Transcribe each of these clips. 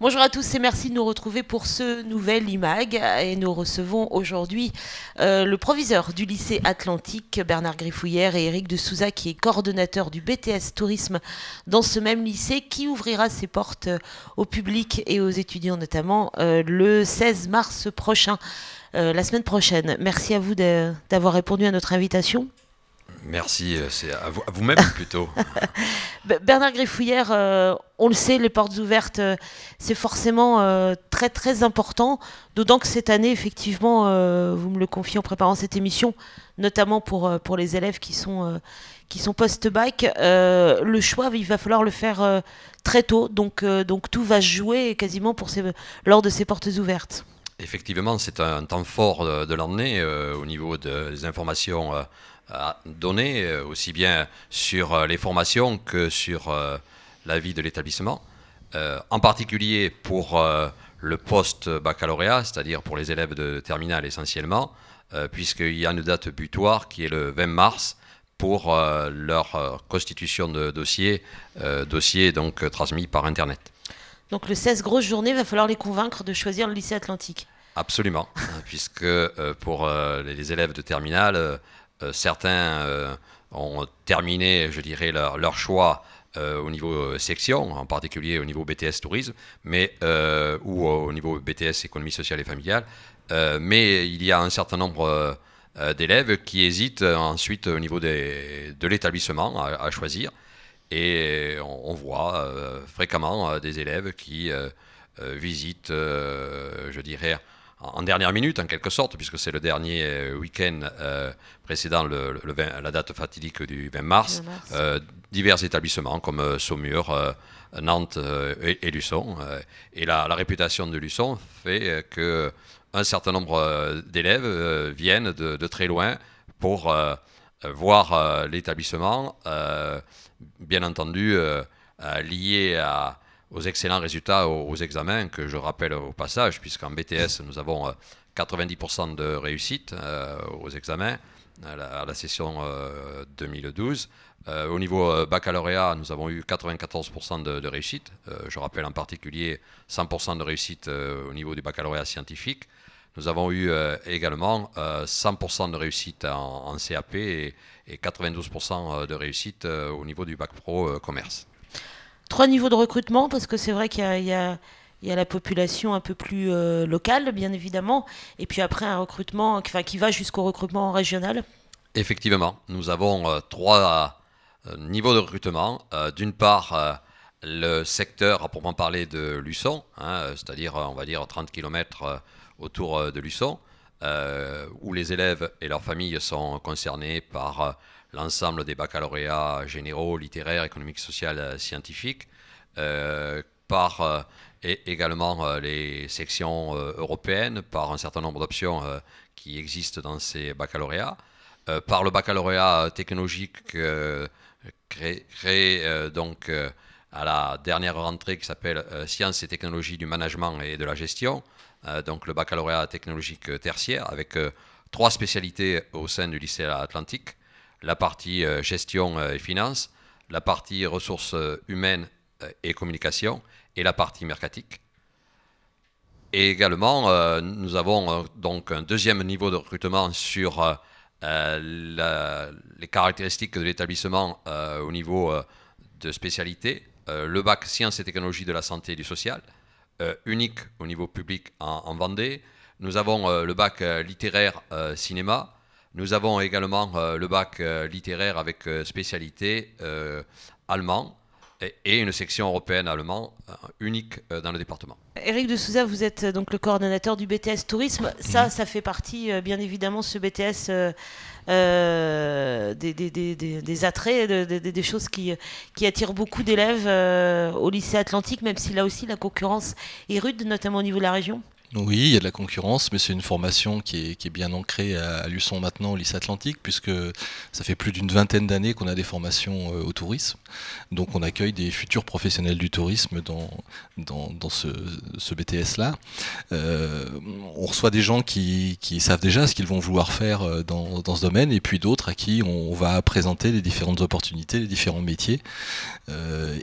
Bonjour à tous et merci de nous retrouver pour ce nouvel IMAG. Et nous recevons aujourd'hui le proviseur du lycée Atlantique, Bernard Griffouillère, et Éric de Souza, qui est coordonnateur du BTS Tourisme dans ce même lycée, qui ouvrira ses portes au public et aux étudiants notamment le 16 mars prochain, la semaine prochaine. Merci à vous d'avoir répondu à notre invitation. Merci, c'est à vous-même plutôt. Bernard Griffouillère, on le sait, les portes ouvertes, c'est forcément très très important, d'autant que cette année, effectivement, vous me le confiez en préparant cette émission, notamment pour les élèves qui sont post-bac, le choix, il va falloir le faire très tôt, donc tout va se jouer quasiment lors de ces portes ouvertes. Effectivement, c'est un temps fort de l'année au niveau des informations à donner, aussi bien sur les formations que sur la vie de l'établissement. En particulier pour le post-baccalauréat, c'est-à-dire pour les élèves de terminale essentiellement, puisqu'il y a une date butoir qui est le 20 mars pour leur constitution de dossier donc transmis par Internet. Donc le 16, grosse journée, il va falloir les convaincre de choisir le lycée Atlantique. Absolument, puisque pour les élèves de terminale, certains ont terminé, je dirais, leur choix au niveau section, en particulier au niveau BTS Tourisme, ou au niveau BTS Économie sociale et familiale. Mais il y a un certain nombre d'élèves qui hésitent ensuite au niveau de l'établissement à choisir. Et on voit fréquemment des élèves qui visitent, je dirais, en dernière minute en quelque sorte, puisque c'est le dernier week-end précédent la date fatidique du 20 mars, divers établissements comme Saumur, Nantes et Luçon. Et la réputation de Luçon fait qu'un certain nombre d'élèves viennent de très loin pour voir l'établissement, bien entendu lié aux excellents résultats aux examens, que je rappelle au passage, puisqu'en BTS, nous avons 90% de réussite aux examens à la session 2012. Au niveau baccalauréat, nous avons eu 94% de réussite. Je rappelle en particulier 100% de réussite au niveau du baccalauréat scientifique. Nous avons eu également 100% de réussite en CAP et 92% de réussite au niveau du bac pro commerce. 3 niveaux de recrutement, parce que c'est vrai qu'il y a la population un peu plus locale, bien évidemment, et puis après un recrutement qui va jusqu'au recrutement régional. Effectivement, nous avons 3 niveaux de recrutement. D'une part, le secteur à proprement parler de Luçon, c'est-à-dire, on va dire, 30 km autour de Luçon, où les élèves et leurs familles sont concernés par l'ensemble des baccalauréats généraux, littéraires, économiques, sociales, scientifiques, et également les sections européennes, par un certain nombre d'options qui existent dans ces baccalauréats, par le baccalauréat technologique créé donc à la dernière rentrée qui s'appelle Sciences et technologies du management et de la gestion, donc le baccalauréat technologique tertiaire, avec 3 spécialités au sein du lycée Atlantique. La partie gestion et finance, la partie ressources humaines et communication, et la partie mercatique. Et également, nous avons donc un deuxième niveau de recrutement sur les caractéristiques de l'établissement au niveau de spécialité. Le bac sciences et technologies de la santé et du social, unique au niveau public en Vendée. Nous avons le bac littéraire cinéma. Nous avons également le bac littéraire avec spécialité allemand et une section européenne allemand unique dans le département. Éric de Souza, vous êtes donc le coordonnateur du BTS Tourisme. Ça fait partie, bien évidemment, ce BTS des attraits, des choses qui attirent beaucoup d'élèves au lycée Atlantique, même si là aussi la concurrence est rude, notamment au niveau de la région. Oui, il y a de la concurrence, mais c'est une formation qui est bien ancrée à Luçon maintenant, au lycée Atlantique, puisque ça fait plus d'une vingtaine d'années qu'on a des formations au tourisme. Donc on accueille des futurs professionnels du tourisme dans ce BTS-là. On reçoit des gens qui savent déjà ce qu'ils vont vouloir faire dans ce domaine, et puis d'autres à qui on va présenter les différentes opportunités, les différents métiers, le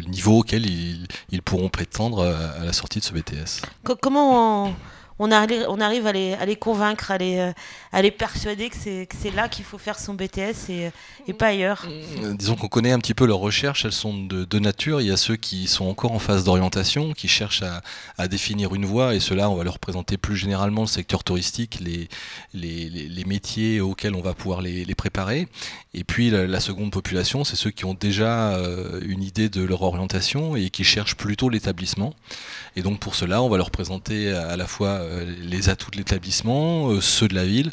niveau auquel ils pourront prétendre à la sortie de ce BTS. Comment on arrive à les convaincre, à les persuader que c'est là qu'il faut faire son BTS et pas ailleurs? Disons qu'on connaît un petit peu leurs recherches, elles sont de deux natures. Il y a ceux qui sont encore en phase d'orientation, qui cherchent à définir une voie, et ceux-là, on va leur présenter plus généralement le secteur touristique, les métiers auxquels on va pouvoir les préparer. Et puis la seconde population, c'est ceux qui ont déjà une idée de leur orientation et qui cherchent plutôt l'établissement. Et donc pour cela, on va leur présenter à la fois les atouts de l'établissement, ceux de la ville,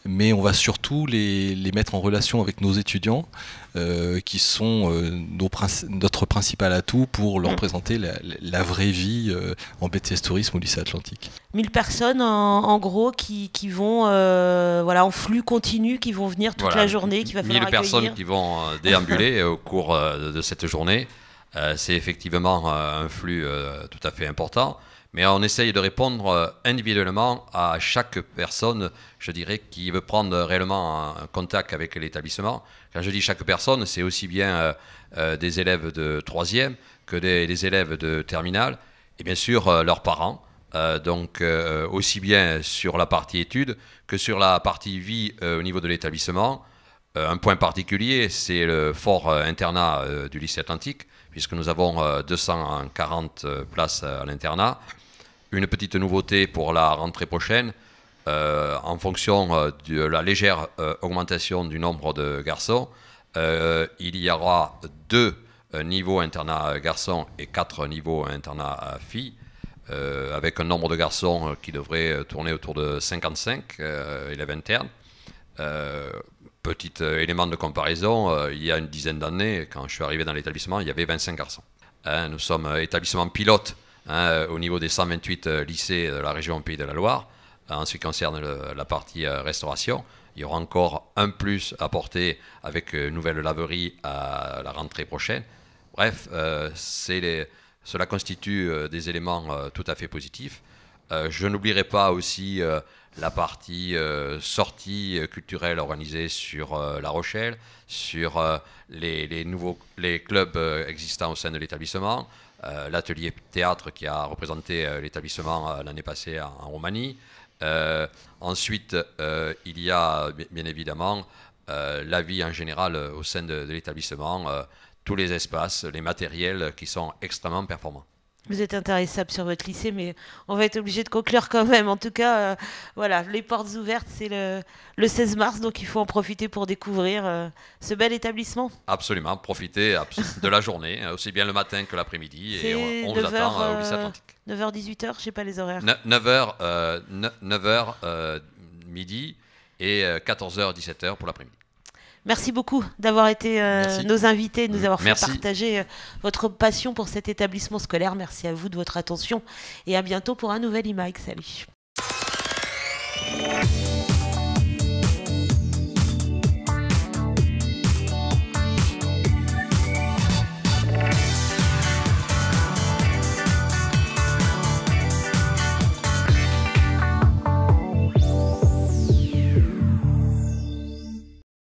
mais on va surtout les mettre en relation avec nos étudiants, qui sont notre principal atout pour leur présenter la vraie vie en BTS Tourisme au lycée Atlantique. 1000 personnes en gros qui vont en flux continu, qui vont venir toute la journée, qui va falloir 1000 personnes qui vont déambuler au cours de cette journée. C'est effectivement un flux tout à fait important, mais on essaye de répondre individuellement à chaque personne, je dirais, qui veut prendre réellement un contact avec l'établissement. Quand je dis chaque personne, c'est aussi bien des élèves de 3e que des élèves de terminale, et bien sûr leurs parents. Donc aussi bien sur la partie études que sur la partie vie au niveau de l'établissement. Un point particulier, c'est le fort internat du lycée Atlantique, puisque nous avons 240 places à l'internat. Une petite nouveauté pour la rentrée prochaine, en fonction de la légère augmentation du nombre de garçons, il y aura 2 niveaux internat garçons et 4 niveaux internat filles, avec un nombre de garçons qui devrait tourner autour de 55 élèves internes. Petit élément de comparaison, il y a une dizaine d'années, quand je suis arrivé dans l'établissement, il y avait 25 garçons. Nous sommes établissement pilote au niveau des 128 lycées de la région Pays de la Loire. En ce qui concerne la partie restauration, il y aura encore un plus à apporter avec une nouvelle laverie à la rentrée prochaine. Bref, cela constitue des éléments tout à fait positifs. Je n'oublierai pas aussi la partie sortie culturelle organisée sur La Rochelle, sur les clubs existants au sein de l'établissement, l'atelier théâtre qui a représenté l'établissement l'année passée en Roumanie. Ensuite, il y a bien évidemment la vie en général au sein de l'établissement, tous les espaces, les matériels qui sont extrêmement performants. Vous êtes intarissable sur votre lycée, mais on va être obligé de conclure quand même. En tout cas, les portes ouvertes, c'est le 16 mars, donc il faut en profiter pour découvrir ce bel établissement. Absolument, profiter de la journée, aussi bien le matin que l'après-midi, et on vous attend au lycée Atlantique. 9h, 18h, je ne sais pas les horaires. 9h midi et 14h, 17h pour l'après-midi. Merci beaucoup d'avoir été nos invités, de nous avoir fait partager votre passion pour cet établissement scolaire. Merci à vous de votre attention et à bientôt pour un nouvel IMAG. Salut.